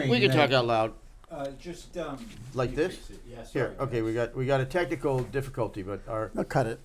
we can talk out loud. Just like this. Yeah, Here, okay, we got a technical difficulty, but our I'll cut it.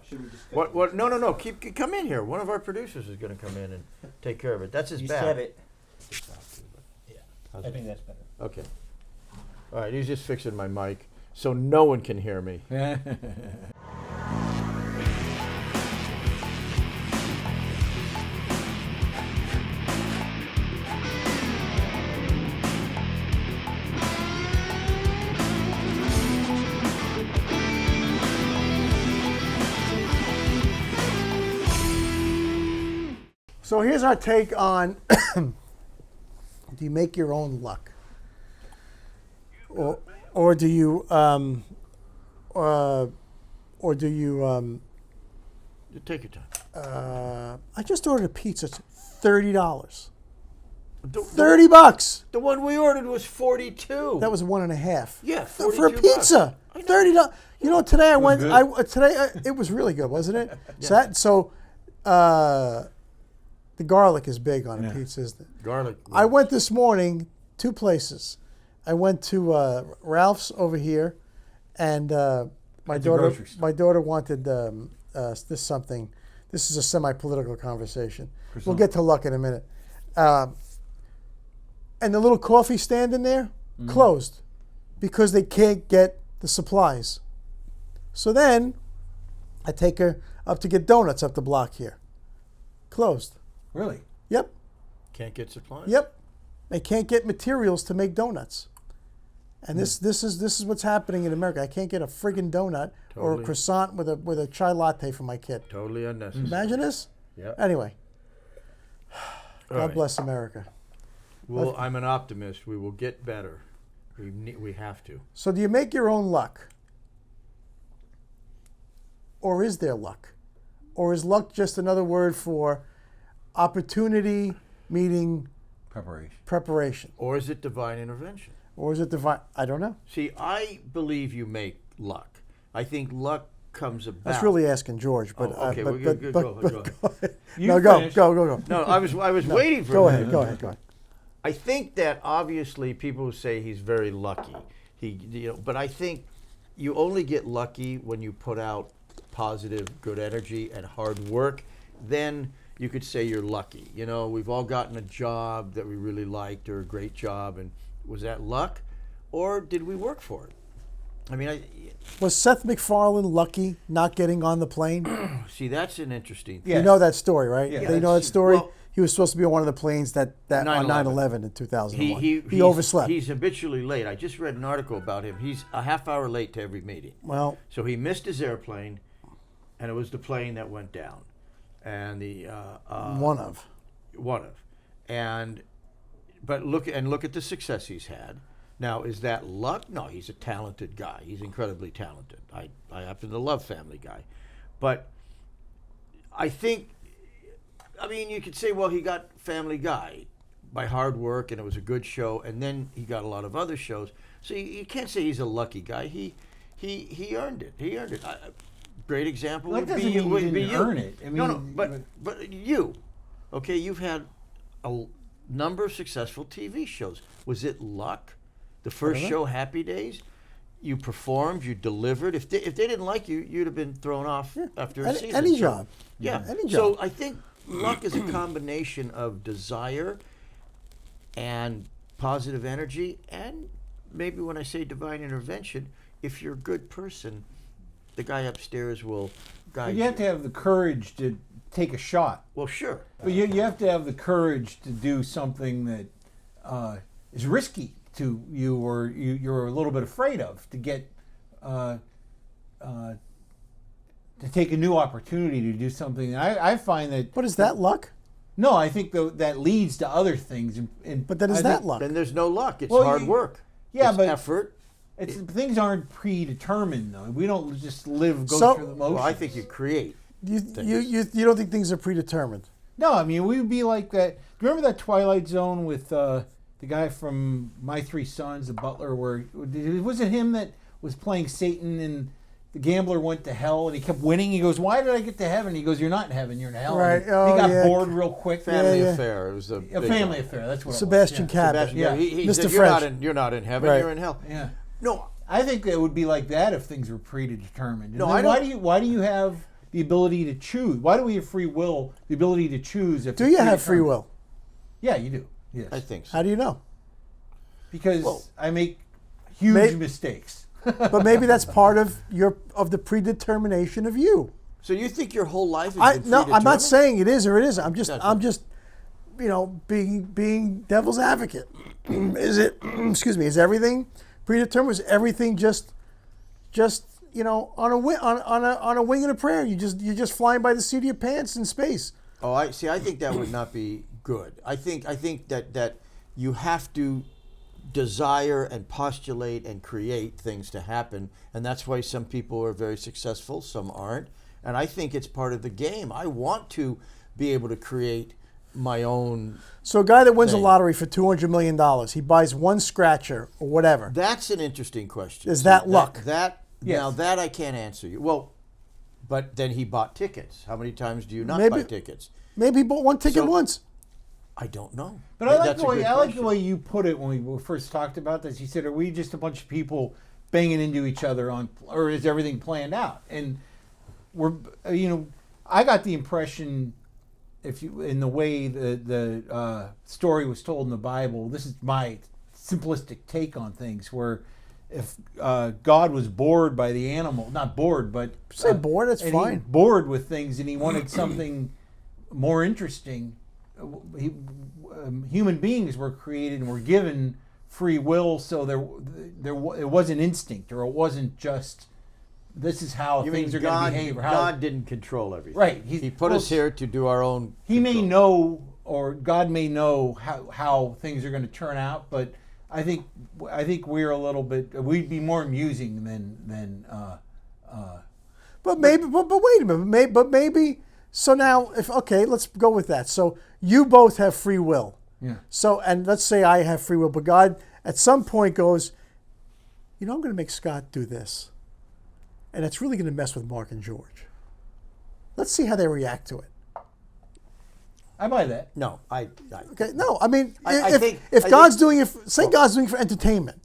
Should we just what? No. Come in here. One of our producers is going to come in and take care of it. That's his You bad. said it. Yeah, How's I it? think that's better. Okay. All right, he's just fixing my mic so no one can hear me. So here's our take on: do you make your own luck, or do you You take your time. I just ordered a pizza. It's $30. The $30. The one we ordered was 42. That was 1.5. Yeah, for a 42 pizza. bucks. $30. You know, today I went. good? It was really good, wasn't it? Yeah. So the garlic is big on a pizza, isn't it? Garlic. I went this morning 2 places. I went to Ralph's over here, and my At the grocery store. daughter wanted this something. This is a semi-political conversation. We'll Croissant. get to luck in a minute. And the little coffee stand in there closed because they can't get the supplies. So then I take her up to get donuts up the block here. Closed. Really? Yep. Can't get supplies. Yep. They can't get materials to make donuts. And this is what's happening in America. I can't get a friggin' donut or a Totally. croissant with a chai latte for my kid. Totally unnecessary. Imagine this. Yeah. Anyway, All God right. bless America. Well, I'm an optimist. We will get better. We have to. So do you make your own luck? Or is there luck? Or is luck just another word for opportunity meeting preparation? Or is it divine intervention? Or is it divine? I don't know. See, I believe you make luck. I think luck comes about. That's really asking George, but Oh, okay, but, well, but, go but, ahead. go ahead. You No, go. finish. No, I was waiting for Go a ahead. minute. Go ahead. I think that obviously people who say he's very lucky. But I think you only get lucky when you put out positive, good energy and hard work. Then you could say you're lucky. You know, we've all gotten a job that we really liked or a great job, and was that luck, or did we work for it? I mean, Was Seth MacFarlane lucky not getting on the plane? see, that's an interesting thing. Yeah. You know that story, right? Yeah. You know that story? Well- He was supposed to be on one of the planes that on 9/11. 9/11 in 2001. He He overslept. He's habitually late. I just read an article about him. He's a half hour late to every meeting. Well, So he missed his airplane, and it was the plane that went down, and the one of. but look at the success he's had. Now, is that luck? No, he's a talented guy. He's incredibly talented. I happen to love Family Guy, but I think, I mean, you could say, well, he got Family Guy by hard work, and it was a good show, and then he got a lot of other shows. So you can't say he's a lucky guy. He earned it. He earned it. Great example That would be doesn't you. mean would you be didn't you. earn it. I No, mean, but you, okay, you've had a number of successful TV shows. Was it luck? The first show, Happy Days, you performed, you delivered. If they didn't like you, you'd have been thrown off after a season. Any So- job. Yeah. Any So job. I think luck is a combination of desire and positive energy, and maybe when I say divine intervention, if you're a good person, the guy upstairs will guide But you have to have the courage to take a shot. Well, sure. But you have to have the courage to do something that is risky to you, or you're a little bit afraid of, to get to take a new opportunity to do something. I find that. But is that luck? No, I think that leads to other things. But then is that luck? Then there's no luck. It's Well, hard work. Yeah, it's but effort. things aren't predetermined though. We don't just go So- through the motions. Well, I think you create. You don't think things are predetermined? No, I mean, we'd be like that. Remember that Twilight Zone with the guy from My Three Sons, the butler, where was it him that was playing Satan the gambler went to hell and he kept winning. He goes, "Why did I get to heaven?" He goes, "You're not in heaven. You're in hell." Right. And he Oh, got yeah. bored real quick. Family yeah. affair. It was a big family one. affair. That's what Sebastian it was. Cabot. Sebastian, Yeah. he Mr. said, French. you're not in heaven. Right. You're in hell. Yeah. No, I think it would be like that if things were predetermined. No, And then I don't- why do you have the ability to choose? Why do we have free will? The ability to choose? If Do it's you have free predetermined? will? Yeah, you do. Yes. I think so. How do you know? Because Well, I make huge may- mistakes. But maybe that's part of the predetermination of you. So you think your whole life has been No, I'm not predetermined? saying it is or it isn't. That's I'm just, being devil's advocate. Is it? Excuse me. Is everything predetermined? Is everything just on a wing and a prayer? You're just flying by the seat of your pants in space. Oh, I think that would not be good. I think that you have to desire and postulate and create things to happen, and that's why some people are very successful, some aren't. And I think it's part of the game. I want to be able to create my own. So a guy that wins a thing. lottery for $200 million, he buys one scratcher or whatever. That's an interesting question. Is that luck? That Yes. Now that I can't answer you. Well, but then he bought tickets. How many times do you not Maybe- buy tickets? Maybe he bought one ticket So- once. I don't know. But I like That's the a way good I like the question. way you put it when we first talked about this. You said, "Are we just a bunch of people banging into each other or is everything planned out?" And we're, I got the impression, in the way the story was told in the Bible. This is my simplistic take on things. Where if God was bored by the animal, not bored, but Say bored, that's and fine. he bored with things, and he wanted something more interesting. Human beings were created and were given free will, so it wasn't instinct, or it wasn't just this is how You things mean are going God? to behave. Or how God didn't control everything. Right. He put us here to do our own. He may control. know, or God may know how things are going to turn out, but I think we're a little bit. We'd be more amusing than. But maybe, but wait a minute. Maybe. So now, let's go with that. So you both have free will. Yeah. So, and let's say I have free will, but God at some point goes, I'm going to make Scott do this, and it's really going to mess with Mark and George. Let's see how they react to it. I buy that. No, Okay. No, I mean, I if think- God's doing it, say God's doing it for entertainment,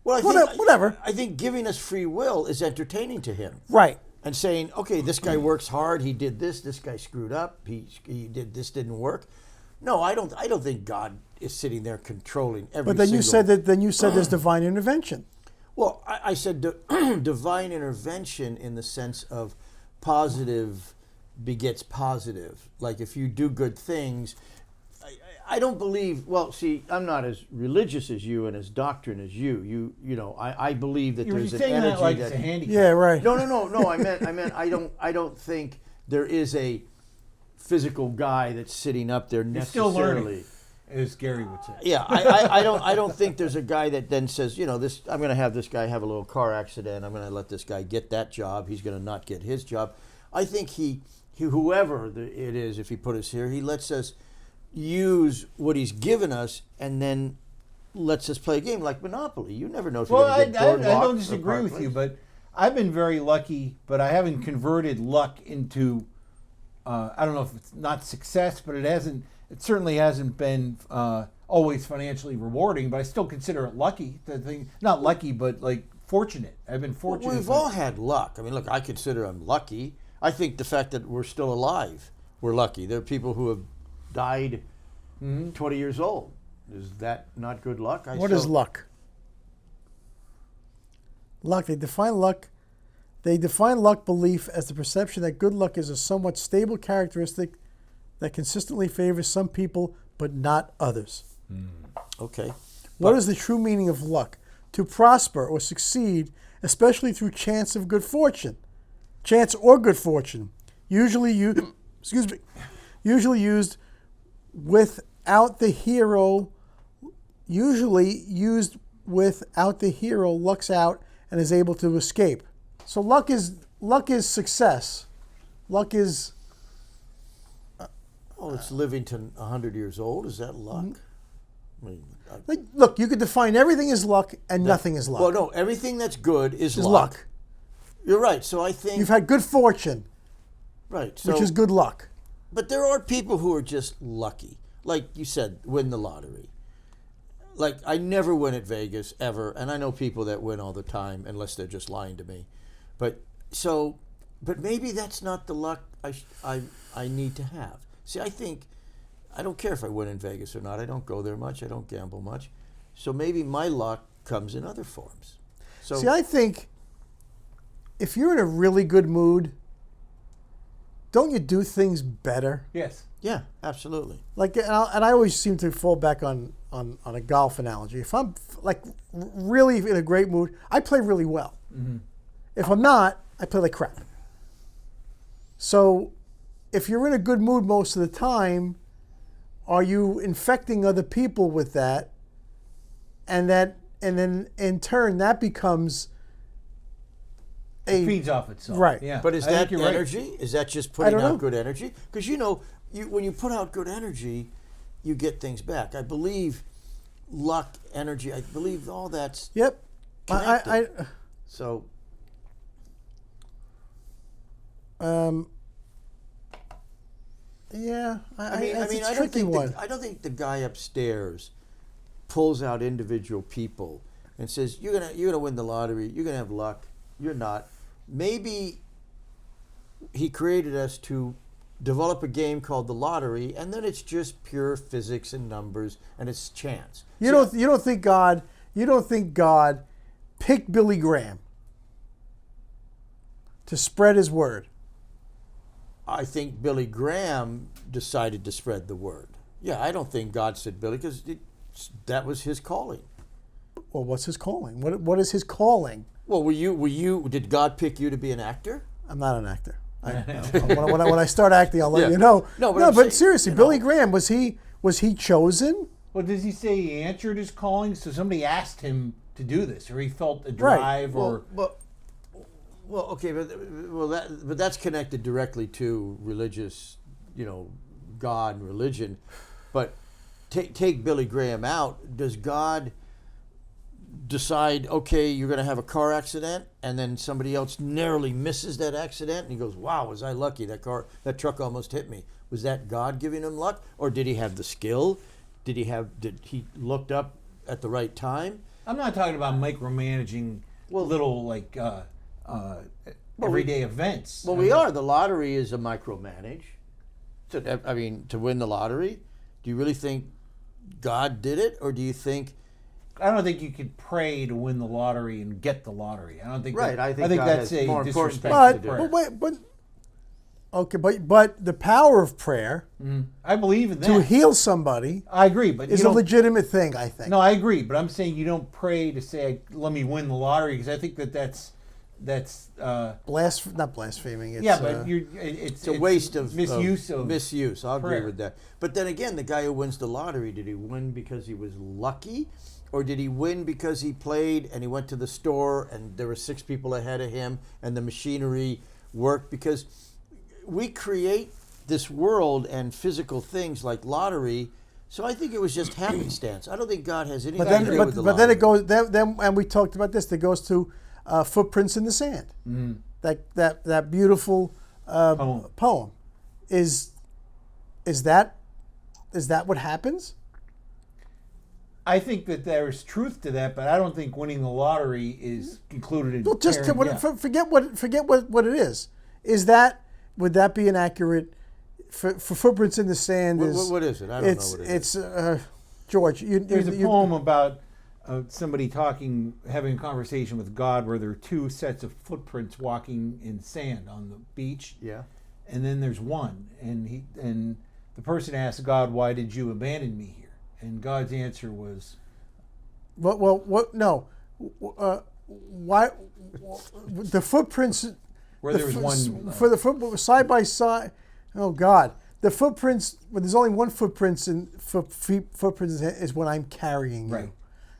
Well, whatever. I think giving us free will is entertaining to him. Right? And saying, okay, this guy works hard. He did this. This guy screwed up. He did this. Didn't work. No, I don't think God is sitting there controlling every. But then you said single- that. Then you said there's divine intervention. Well, I said divine intervention in the sense of positive begets positive. Like if you do good things, I don't believe. Well, see, I'm not as religious as you and as doctrine as you. I believe that You're there's an saying energy that like it's a handicap. Yeah. Right. No. I meant I don't think there is a physical guy that's sitting up there You're still necessarily. learning, as Gary would say. Yeah, I don't think there's a guy that then says, this I'm going to have this guy have a little car accident. I'm going to let this guy get that job. He's going to not get his job. I think he whoever it is, if he put us here, he lets us use what he's given us and then lets us play a game like Monopoly. You never know if Well, you're I going to get boardwalk don't or disagree Park with you, Place. but I've been very lucky, but I haven't converted luck into, I don't know if it's not success, but it certainly hasn't been always financially rewarding, but I still consider it lucky. Not lucky, but like fortunate. I've been fortunate. Well, we've all had luck. I mean, look, I consider I'm lucky. I think the fact that we're still alive, we're lucky. There are people who have died 20 years old. Is that not good luck? What is luck? Luck. They define luck belief as the perception that good luck is a somewhat stable characteristic that consistently favors some people but not others. Okay. What is the true meaning of luck? To prosper or succeed, especially through chance or good fortune, usually used without the hero. Usually used without the hero lucks out and is able to escape. So luck is success. Luck is It's living to 100 years old. Is that luck? I mean, look. You could define everything as luck and nothing as luck. well, no, everything that's good is Is luck. luck. You're right. So I think You've had good fortune, right. So, which is good luck. but there are people who are just lucky, like you said, win the lottery. Like I never win at Vegas ever, and I know people that win all the time, unless they're just lying to me. But maybe that's not the luck I need to have. See, I think I don't care if I win in Vegas or not. I don't go there much. I don't gamble much. So maybe my luck comes in other forms. So See, I think if you're in a really good mood, don't you do things better? Yes. yeah, absolutely. Like, and I always seem to fall back on a golf analogy. If I'm like really in a great mood, I play really well. Mm-hmm. If I'm not, I play like crap. So, if you're in a good mood most of the time, are you infecting other people with that? And then in turn, that becomes It feeds off itself. Right. Yeah. But is I think that you're right. energy? Is that just putting don't out know. good energy? Because when you put out good energy, you get things back. I believe luck, energy. I believe all that's Yep. connected. So Yeah. I mean, it's a I don't tricky think one. I don't think the guy upstairs pulls out individual people and says, "You're gonna win the lottery. You're gonna have luck. You're not." Maybe he created us to develop a game called the lottery, and then it's just pure physics and numbers, and it's chance. You don't think God picked Billy Graham to spread his word? I think Billy Graham decided to spread the word. Yeah, I don't think God said Billy because that was his calling. Well, what's his calling? What is his calling? Well, did God pick you to be an actor? I'm not an actor. When I start acting, I'll let Yeah. you know. No, but no, I'm but saying, seriously, Billy Graham, was he chosen? Well, does he say he answered his calling? So somebody asked him to do this, or he felt a drive, or Well, okay, but that's connected directly to religious, God and religion. But take Billy Graham out. Does God decide, okay, you're going to have a car accident, and then somebody else narrowly misses that accident, and he goes, "Wow, was I lucky? That truck almost hit me." Was that God giving him luck, or did he have the skill? Did he looked up at the right time? I'm not talking about micromanaging little everyday events. Well, we are. The lottery is a micromanage. To win the lottery, do you really think God did it, or do you think? I don't think you could pray to win the lottery and get the lottery. I don't think. Right, I think God that's has a more important disrespect things to to do. prayer. But the power of prayer I believe in that. to heal somebody I agree, but is you a don't. legitimate thing, I think. No, I agree, but I'm saying you don't pray to say, "Let me win the lottery," because I think that's. Not blaspheming. It's, But it's It's a waste of misuse of misuse. I'll agree prayer. with that. But then again, the guy who wins the lottery, did he win because he was lucky, or did he win because he played and he went to the store and there were 6 people ahead of him and the machinery worked? Because we create this world and physical things like lottery. So I think it was just happenstance. I don't think God has anything to do with the but lottery. then it goes. Then and we talked about this. That goes to footprints in the sand. That beautiful poem. Is that what happens? I think that there's truth to that, but I don't think winning the lottery is included in. Well, just tearing- forget what it is. Would that be an accurate for footprints in the sand? What is it? I don't know what it is. It's George. There's a poem about somebody having a conversation with God, where there are 2 sets of footprints walking in sand on the beach. Yeah. And then there's one, and the person asks God, "Why did you abandon me here?" And God's answer was, No. Why the footprints? where there was one. For the foot side by side. Oh God, the footprints. When there's only one footprints is when I'm carrying you. Right.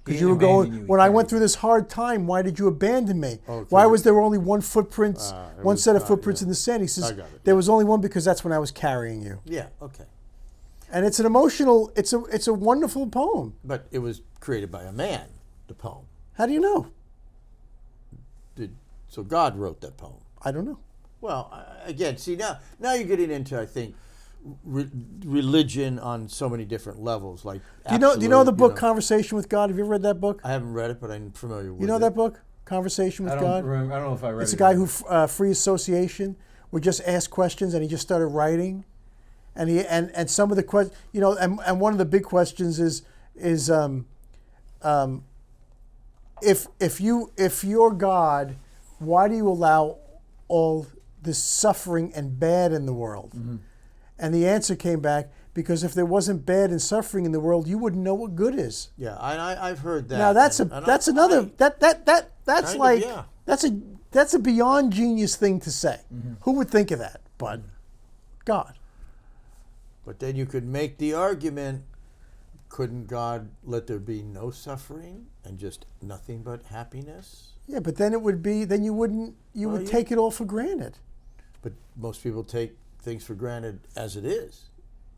Because He you were didn't abandon going you, he when I carried went you. through this hard time. Why did you abandon me? Oh, Why 'cause was there only one footprint, it one was set of not, footprints yeah. in the sand? He says I got it, there yeah. was only one because that's when I was carrying you. Yeah. Okay. And it's an emotional. It's a wonderful poem. But it was created by a man. The poem. How do you know? Did So God wrote that poem. I don't know. Well, again, see now you're getting into, I think, religion on so many different levels. Like, Do you know the book Conversation with God? Have you ever read that book? I haven't read it, but I'm familiar with it. You know that book, Conversation with God? I don't know if I read it. It's a guy who free association would just ask questions, and he just started writing, and and some of the questions, and one of the big questions is if you're God, why do you allow all this suffering and bad in the world? Mm-hmm. And the answer came back, because if there wasn't bad and suffering in the world, you wouldn't know what good is. Yeah, I've heard that. Now that's a beyond genius thing to say. Mm-hmm. Who would think of that? But God. But then you could make the argument, couldn't God let there be no suffering and just nothing but happiness? Yeah, but then you would take it all for granted. But most people take things for granted as it is.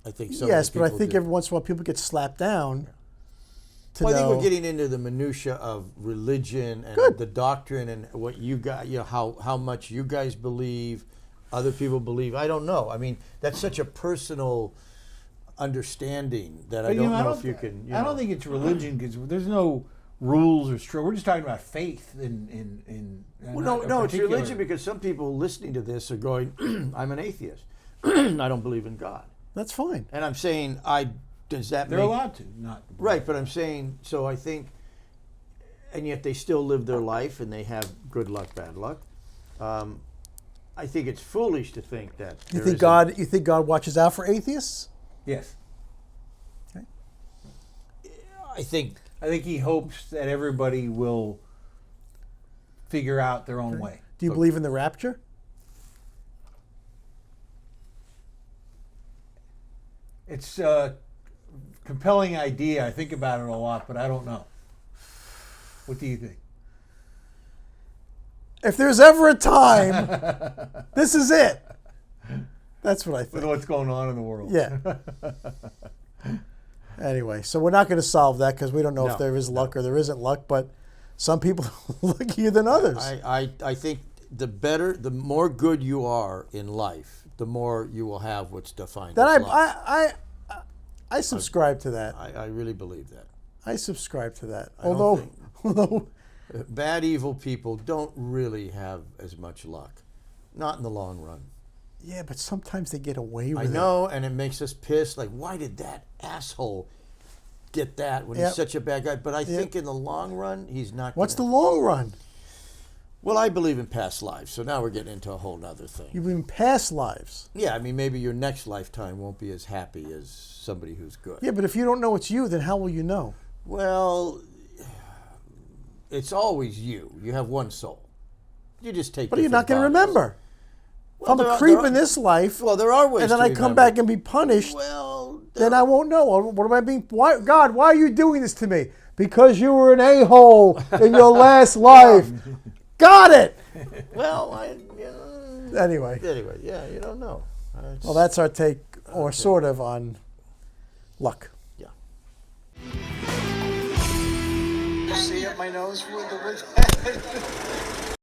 I think so. Yes, but I think every once in a while people get slapped down. I think we're getting into the minutia of religion and the doctrine and what you got, how much you guys believe, other people believe. I don't know. I mean, that's such a personal understanding that I don't know if you can. I don't think it's religion, because there's no rules or we're just talking about faith in no, it's religion, because some people listening to this are going, I'm an atheist. I don't believe in God. That's fine. And I'm saying, does that they're allowed to not right? But I'm saying, so I think, and yet they still live their life and they have good luck, bad luck. I think it's foolish to think that. You think God watches out for atheists? Yes. Okay. I think he hopes that everybody will figure out their own way. Do you believe in the rapture? It's a compelling idea. I think about it a lot, but I don't know. What do you think? If there's ever a time, this is it. That's what I think. With what's going on in the world. Yeah. Anyway, so we're not going to solve that, because we don't know if there is luck or there isn't luck, but some people are luckier than others. I think the more good you are in life, the more you will have what's defined as life. I subscribe to that. I really believe that. I subscribe to that. Although bad, evil people don't really have as much luck. Not in the long run. Yeah, but sometimes they get away with it. I know, and it makes us pissed. Like, why did that asshole get that when he's such a bad guy? But I think in the long run, he's not. What's the long run? Well, I believe in past lives, so now we're getting into a whole nother thing. You believe in past lives? Yeah, I mean, maybe your next lifetime won't be as happy as somebody who's good. Yeah, but if you don't know it's you, then how will you know? Well, it's always you. You have one soul. You just take. But you're not going to remember. Well, if I'm a creep in this life, well, there are ways. And then I come back and be punished. Well, then I won't know. What am I being? Why, God? Why are you doing this to me? Because you were an a-hole in your last life. Got it. Well, Anyway, yeah, you don't know. Well, that's our take, or sort of, on luck. Yeah. You see up my nose with the